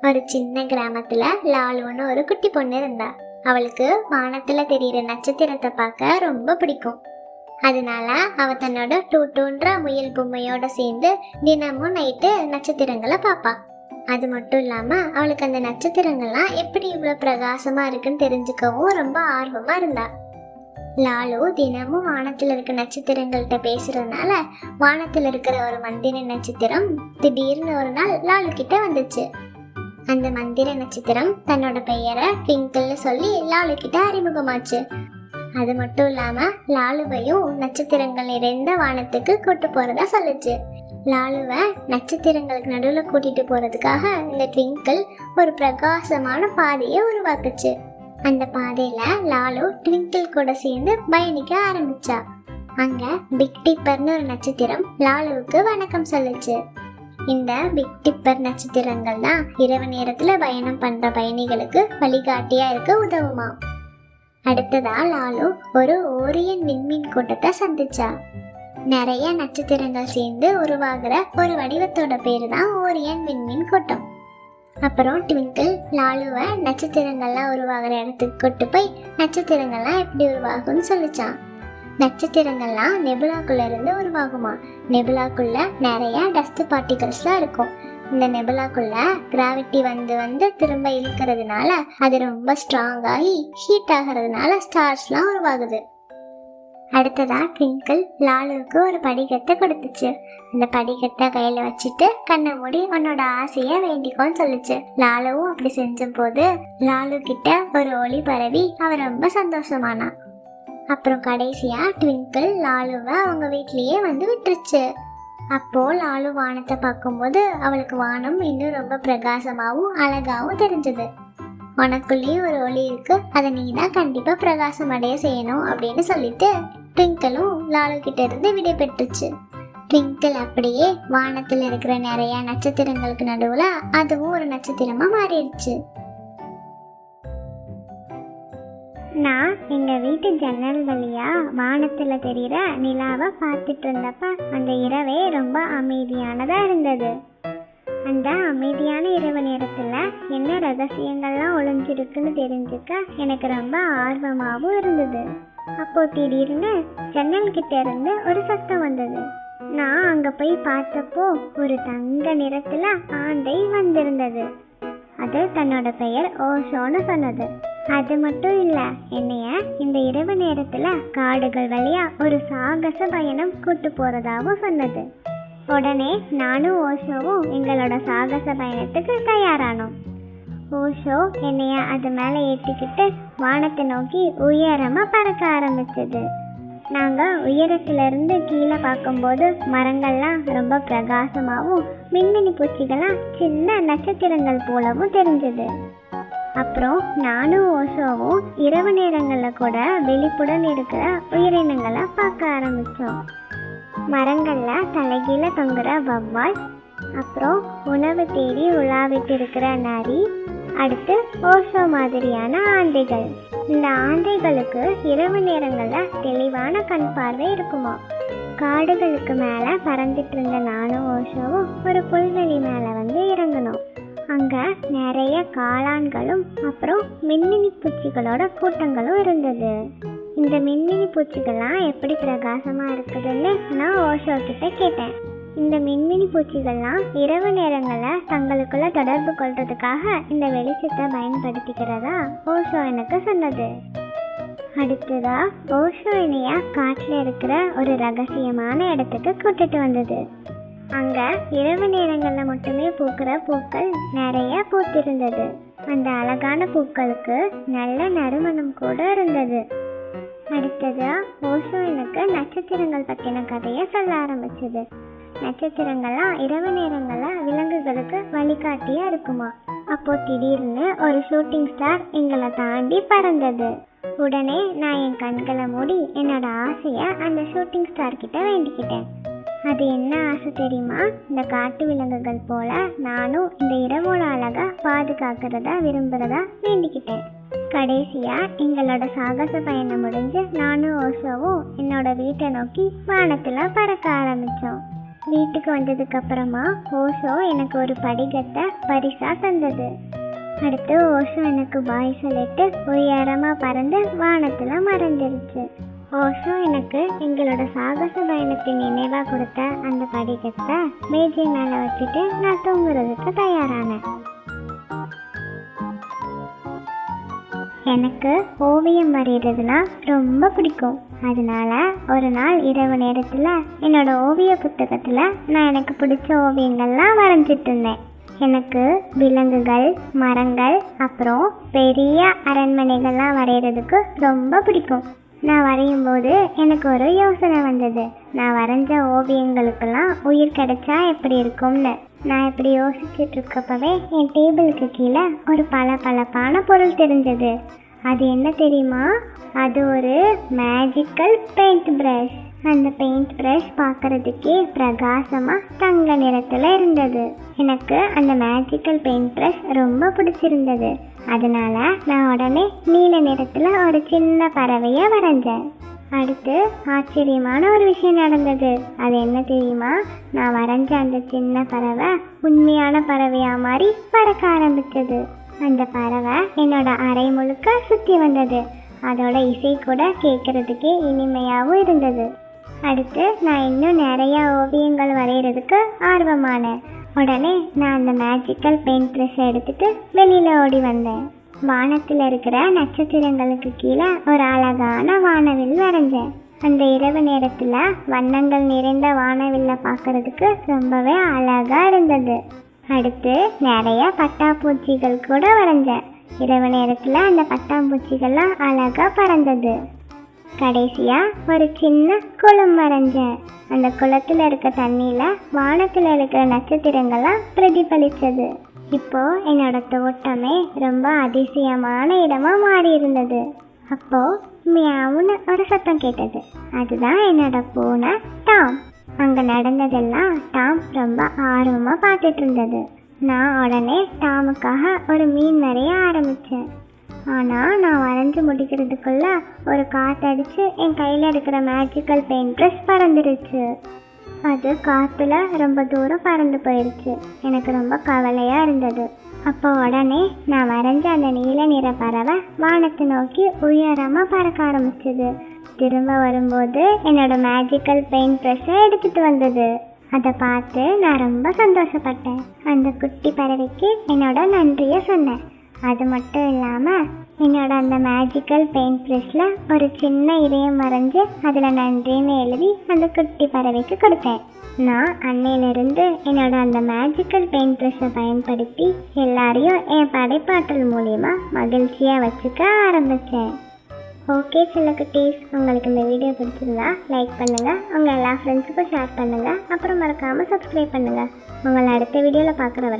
ஒரு சின்ன கிராமத்துல லாலுன்னு ஒரு குட்டி பொண்ணு இருந்தா. அவளுக்கு வானத்துல தெரியுற நட்சத்திரத்தை பார்க்க ரொம்ப பிடிக்கும். அதனால அவ தன்னோட டூன்ற முயல் பொம்மையோட சேர்ந்து தினமும் நைட்டு நட்சத்திரங்களை பாப்பா. அது மட்டும் இல்லாம அவளுக்கு அந்த நட்சத்திரங்கள்லாம் எப்படி இவ்வளவு பிரகாசமா இருக்குன்னு தெரிஞ்சுக்கவும் ரொம்ப ஆர்வமா இருந்தா. லாலு தினமும் வானத்துல இருக்க நட்சத்திரங்கள்கிட்ட பேசுறதுனால வானத்துல இருக்கிற ஒரு மந்திர நட்சத்திரம் திடீர்னு ஒரு நாள் லாலு கிட்ட வந்துச்சு. அந்த மந்திர நட்சத்திரம் தன்னோட பெயரை ட்விங்கிள்னு சொல்லி லாலு கிட்ட அறிமுகமாச்சு. அது மட்டும் இல்லாம லாலுவையும் நட்சத்திரங்கள் நிறைந்த வானத்துக்கு கூட்டு போறதா சொல்லுச்சு. லாலுவை நட்சத்திரங்களுக்கு நடுவுல கூட்டிட்டு போறதுக்காக இந்த ட்விங்கிள் ஒரு பிரகாசமான பாதையை உருவாக்குச்சு. அந்த பாதையில லாலு ட்விங்கிள் கூட சேர்ந்து பயணிக்க ஆரம்பிச்சா. அங்க பிக் டிப்பர்னு ஒரு நட்சத்திரம் லாலுவுக்கு வணக்கம் சொல்லுச்சு. இந்த பிக் டிப்பர் நட்சத்திரங்கள் தான் இரவு நேரத்துல பயணம் பண்ற பயணிகளுக்கு வழிகாட்டியா இருக்க உதவுமா. அடுத்ததா லாலு ஒரு ஓரியன் விண்மீன் கூட்டத்தை சந்திச்சா. நிறைய நட்சத்திரங்கள் சேர்ந்து உருவாகிற ஒரு வடிவத்தோட பேரு தான் ஓரியன் விண்மீன் கூட்டம். அப்புறம் ட்விங்கிள் லாலுவை நட்சத்திரங்கள்லாம் உருவாகிற இடத்துக்கு கூட்டு போய் நட்சத்திரங்கள்லாம் எப்படி உருவாகும்னு சொல்லிச்சான். நட்சத்திரங்கள்லாம் நெபுலாக்குள்ள இருந்து உருவாகுமா. நெபுலாக்குள்ள நிறைய டஸ்ட் பார்ட்டிகல்ஸ்லாம் இருக்கும். இந்த நெபுலாக்குள்ள கிராவிட்டி வந்து திரும்ப இழுக்கிறதுனால அது ரொம்ப ஸ்ட்ராங் ஆகி ஹீட் ஆகிறதுனால ஸ்டார்ஸ்லாம் உருவாகுது. அடுத்ததா ட்விங்கிள் லாலுவுக்கு ஒரு படிக்கட்டை கொடுத்துச்சு. அந்த படிக்கட்டை கையில வச்சுட்டு கண்ணை மூடி உன்னோட ஆசைய வேண்டிக்கோன்னு சொல்லிச்சு. லாலுவும் அப்படி செஞ்ச போது லாலு கிட்ட ஒரு ஒளி பரவி அவ ரொம்ப சந்தோஷமானா. அப்புறம் கடைசியா ட்விங்கிள் லாலுவை அவங்க வீட்லயே வந்து விட்டுருச்சு. அப்போ லாலு வானத்தை பார்க்கும்போது அவளுக்கு வானம் இன்னும் ரொம்ப பிரகாசமாகவும் அழகாவும் தெரிஞ்சது. உனக்குள்ளேயும் ஒரு ஒளி இருக்கு, அதை நீ தான் கண்டிப்பா பிரகாசம் அடைய செய்யணும் அப்படின்னு சொல்லிட்டு ட்விங்கிளும் லாலு கிட்ட இருந்து விடை பெற்றுச்சு. ட்விங்கிள் அப்படியே வானத்துல இருக்கிற நிறைய நட்சத்திரங்களுக்கு நடுவுல அதுவும் ஒரு நட்சத்திரமா மாறிடுச்சு. நான் எங்க வீட்டு ஜன்னல் வழியா வானத்துல தெரியுற நிலாவை பார்த்துட்டு இருந்தப்ப அந்த இரவே ரொம்ப அமைதியானதா இருந்தது. அந்த அமைதியான இரவு நேரத்துல என்ன ரகசியங்கள்லாம் ஒளிஞ்சிருக்குன்னு தெரிஞ்சுக்க எனக்கு ரொம்ப ஆர்வமாகவும் இருந்தது. அப்போ திடீர்னு ஜன்னல் கிட்ட இருந்து ஒரு சத்தம் வந்தது. நான் அங்க போய் பார்த்தப்போ ஒரு தங்க நிறத்துல ஆந்தை வந்திருந்தது. அது தன்னோட பெயர் ஓஷோன்னு சொன்னது. அது மட்டும் இல்ல, என்னைய இந்த இரவு நேரத்துல காடுகள் வழியா ஒரு சாகச பயணம் கூட்டு போறதாவும் சொன்னது. உடனே நானும் ஓஷோவும் எங்களோட சாகச பயணத்துக்கு தயாரானோம். ஓஷோ என்னைய அது மேல ஏற்றிக்கிட்டு வானத்தை நோக்கி உயரமா பறக்க ஆரம்பிச்சது. நாங்க உயரத்துல இருந்து கீழே பார்க்கும்போது மரங்கள்லாம் ரொம்ப பிரகாசமாகவும் மின்மினி பூச்சிகள்லாம் சின்ன நட்சத்திரங்கள் போலவும் தெரிஞ்சது. அப்புறம் நானும் ஓஷோவும் இரவு நேரங்களில் கூட வெளிப்புடன் இருக்கிற உயிரினங்களை பார்க்க ஆரம்பித்தோம். மரங்களில் தலைகீழ தொங்குற வவ்வால், அப்புறம் உணவு தேடி உலாவிட்டு இருக்கிற நரி, அடுத்து ஓஷோ மாதிரியான ஆந்தைகள். இந்த ஆந்தைகளுக்கு இரவு நேரங்களில் தெளிவான கண் பார்வை இருக்குமா. காடுகளுக்கு மேலே பறந்துட்டு இருந்த நானும் ஓஷோவும் ஒரு புல்வெளி மேலே வந்து இறங்கணும். அங்க நிறைய காளான்களும் அப்புறம் மின்மினி பூச்சிகளோட கூட்டங்களும் இருந்தது. இந்த மின்மினி பூச்சிகள்லாம் எப்படி பிரகாசமா இருக்குதுன்னு நான் ஓஷோ கிட்ட கேட்டேன். இந்த மின்மினி பூச்சிகள்லாம் இரவு நேரங்களில் தங்களுக்குள்ள தொடர்பு கொள்றதுக்காக இந்த வெளிச்சத்தை பயன்படுத்திக்கிறதா ஓஷோ எனக்கு சொன்னது. அடுத்ததா ஓஷோ என்னைய காட்டுல இருக்கிற ஒரு ரகசியமான இடத்துக்கு கூட்டிட்டு வந்தது. அங்க இரவு நேரங்கள்ல மட்டுமே பூக்கிற பூக்கள் நிறைய பூத்திருந்தது. அந்த அழகான பூக்களுக்கு நல்ல நறுமணம் கூட இருந்தது. அடுத்ததா ஓஷோ எனக்கு நட்சத்திரங்கள் பத்தின கதையை சொல்ல ஆரம்பிச்சது. நட்சத்திரங்கள்லாம் இரவு நேரங்கள்ல விலங்குகளுக்கு வழிகாட்டியா இருக்குமா. அப்போ திடீர்னு ஒரு ஷூட்டிங் ஸ்டார் எங்களை தாண்டி பறந்தது. உடனே நான் என் கண்களை மூடி என்னோட ஆசைய அந்த ஷூட்டிங் ஸ்டார் கிட்ட வேண்டிக்கிட்டேன். அது என்ன ஆசை தெரியுமா? இந்த காட்டு விலங்குகள் போல நானும் இந்த இரவோட அழகா பாதுகாக்கிறதா விரும்புறதா வேண்டிக்கிட்டேன். கடைசியா எங்களோட சாகச பயணம் முடிஞ்சு நானும் ஓஷோவும் என்னோட வீட்டை நோக்கி வானத்துல பறக்க ஆரம்பிச்சோம். வீட்டுக்கு வந்ததுக்கு அப்புறமா ஓஷோ எனக்கு ஒரு படிகத்தை பரிசா தந்தது. அடுத்து ஓஷோ எனக்கு பாய் சொல்லிட்டு உயரமா பறந்து வானத்துல மறைஞ்சிருச்சு. ஓஷோ எனக்கு எங்களோட சாகச பயணத்தின் நினைவா கொடுத்த அந்த படிகத்தை மேஜை மேல வச்சுட்டு நான் தூங்குறதுக்கு தயாரானேன். எனக்கு ஓவியம் வரைகிறதுனா ரொம்ப பிடிக்கும். அதனால ஒரு நாள் இரவு நேரத்தில் என்னோட ஓவிய புத்தகத்தில் நான் எனக்கு பிடிச்ச ஓவியங்கள்லாம் வரைஞ்சிட்டு இருந்தேன். எனக்கு விலங்குகள், மரங்கள், அப்புறம் பெரிய அரண்மனைகள்லாம் வரைகிறதுக்கு ரொம்ப பிடிக்கும். நான் வரையும் போது எனக்கு ஒரு யோசனை வந்தது. நான் வரைஞ்ச ஓவியங்களுக்கெல்லாம் உயிர் கிடைச்சா எப்படி இருக்கும்னு. நான் இப்படி யோசிச்சுட்டு இருக்கப்பவே என் டேபிளுக்கு கீழே ஒரு பளபளப்பான பொருள் தெரிஞ்சது. அது என்ன தெரியுமா? அது ஒரு மேஜிக்கல் பெயிண்ட் பிரஷ். அந்த பெயிண்ட் பிரஷ் பார்க்கறதுக்கே பிரகாசமா தங்க நிறத்துல இருந்தது. எனக்கு அந்த மேஜிக்கல் பெயிண்ட் பிரஷ் ரொம்ப பிடிச்சிருந்தது. அதனால நான் உடனே நீல நிறத்துல ஒரு சின்ன பறவைய வரைஞ்சேன். அடுத்து ஆச்சரியமான ஒரு விஷயம் நடந்தது. அது என்ன தெரியுமா? நான் வரைஞ்ச அந்த சின்ன பறவை உண்மையான பறவையா மாறி பறக்க ஆரம்பிச்சது. அந்த பறவை என்னோட அறை முழுக்க சுற்றி வந்தது. அதோட இசை கூட கேட்கறதுக்கே இனிமையாகவும் இருந்தது. அடுத்து நான் இன்னும் நிறைய ஓவியங்கள் வரைகிறதுக்கு ஆர்வமானேன். உடனே நான் அந்த மேஜிக்கல் பெயிண்ட் ப்ரஷ் எடுத்துட்டு வெளியில ஓடி வந்தேன். வானத்தில் இருக்கிற நட்சத்திரங்களுக்கு கீழே ஒரு அழகான வானவில் வரைஞ்சேன். அந்த இரவு நேரத்தில் வண்ணங்கள் நிறைந்த வானவில்லை பார்க்கறதுக்கு ரொம்பவே அழகா இருந்தது. அடுத்து நிறைய பட்டாம்பூச்சிகள் கூட வரைஞ்சேன். இரவு நேரத்தில் அந்த பட்டாம்பூச்சிகள்லாம் அழகா பறந்தது. கடைசியா ஒரு சின்ன குளம் வரைஞ்சேன். அந்த குளத்துல இருக்க தண்ணியில வானத்துல இருக்கிற நட்சத்திரங்கள்லாம் பிரதிபலிச்சது. இப்போ என்னோட தோட்டமே ரொம்ப அதிசயமான இடமா மாறி இருந்தது. அப்போ மியாவுன்னு ஒரு சத்தம் கேட்டது. அதுதான் என்னோட பூனை டாம். அங்க நடந்ததெல்லாம் டாம் ரொம்ப ஆர்வமா பார்த்துட்டு இருந்தது. நான் உடனே டாமுக்காக ஒரு மீன் வரைய ஆரம்பிச்சேன். ஆனால் நான் வரைஞ்சி முடிக்கிறதுக்குள்ள ஒரு காற்றடிச்சு என் கையில் இருக்கிற மேஜிக்கல் பெயிண்ட் ப்ரஷ் பறந்துருச்சு. அது காற்றுல ரொம்ப தூரம் பறந்து போயிடுச்சு. எனக்கு ரொம்ப கவலையாக இருந்தது. அப்போ உடனே நான் வரைஞ்ச அந்த நீல நிற பறவை வானத்தை நோக்கி உயரமாக பறக்க ஆரம்பிச்சது. திரும்ப வரும்போது என்னோட மேஜிக்கல் பெயிண்ட் ப்ரஷ்ஷை எடுத்துகிட்டு வந்தது. அதை பார்த்து நான் ரொம்ப சந்தோஷப்பட்டேன். அந்த குட்டி பறவைக்கு என்னோட நன்றியை சொன்னேன். அது மட்டும் இல்லாமல் என்னோட அந்த மேஜிக்கல் பெயிண்ட் ப்ரஷ்ல ஒரு சின்ன இதயம் வரைஞ்சி அதில் நன்றின்னு எழுதி அந்த குட்டி பறவைக்கு கொடுத்தேன். நான் அன்னையிலிருந்து என்னோட அந்த மேஜிக்கல் பெயிண்ட் ப்ரஷ்ஷை பயன்படுத்தி எல்லாரையும் என் படைப்பாற்றல் மூலிமா மகிழ்ச்சியாக வச்சுக்க ஆரம்பித்தேன். ஓகே செல்லக்குட்டீஸ், உங்களுக்கு இந்த வீடியோ பிடிச்சிருந்தா லைக் பண்ணுங்கள், உங்கள் எல்லா ஃப்ரெண்ட்ஸுக்கும் ஷேர் பண்ணுங்கள், அப்புறம் மறக்காமல் சப்ஸ்கிரைப் பண்ணுங்கள். உங்களை அடுத்த வீடியோவில் பார்க்குற வரை